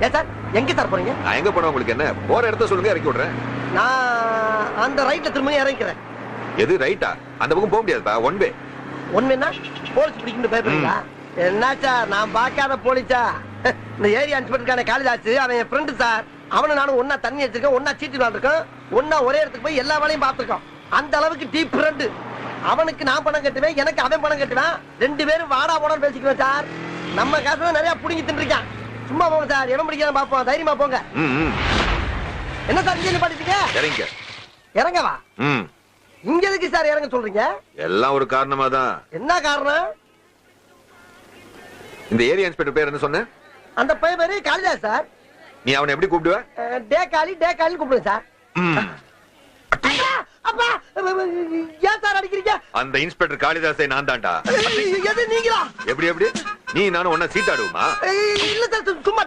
ஏன் சார் எங்க சார் போறீங்க? நான் எங்க போனா உங்களுக்கு என்ன? போற இடத்த சொல்லுங்க, இறக்கி விடுறேன். நான் அந்த ரைட்ல திரும்ப இறங்கிக்கிறேன். எது ரைட்டா? அந்த பக்கம் போக முடியாதுப்பா, ஒன் வே. ஒண்ணுன்னா போலீஸ் பிடிக்கும் பயப்படுறீங்களா? என்ன சார் நான் பார்க்காத போலீஸா? இந்த ஏரியா இன்ஸ்பெக்டருக்கான காளிதாஸ் அவன் என் ஃப்ரெண்டு சார். அவனும் நானும் ஒன்னா தண்ணி வச்சிருக்கோம், ஒன்னா சீட்டு விளாண்டுருக்கோம், ஒன்னா ஒரே இடத்துக்கு போய் எல்லா வேலையும் பார்த்துருக்கோம். அந்த அளவுக்கு டீப் ஃப்ரெண்டு. அவனுக்கு நான் பணம் கட்டுவேன், எனக்கு அவன் பணம் கட்டுவேன். 2 பேரும் வாடா போடான்னு பேசிக்குவேன் சார். நம்ம காசு நிறைய புடிங்கி தின்றுருக்கான். சும்மா போங்க சார், எவன் பிடிக்காத பாப்போம். தைரியமா போங்க. என்ன சார் இங்க பாட்டிட்டீங்க? இறங்க. இறங்கவா? இங்க எதுக்கு சார் இறங்க சொல்றீங்க? எல்லாம் ஒரு காரணமா தான். என்ன காரணம்? இந்த ஏரியா இன்ஸ்பெக்டர் பேர் என்ன சொன்ன? அந்த பையன் பேரு காளிதாஸ் சார். நீ அவனை எப்படி கூப்பிடுவ? டே காளி கூப்பிடுங்க சார். அப்பா ஏன் சார் அடிக்கிறீங்க? அந்த இன்ஸ்பெக்டர் காளிதாஸை நான் தான்டா. எது நீங்களா? எப்படி நீ நானும் ஒன்னா சீட்டாடுவோமா? இல்ல சார் சும்மா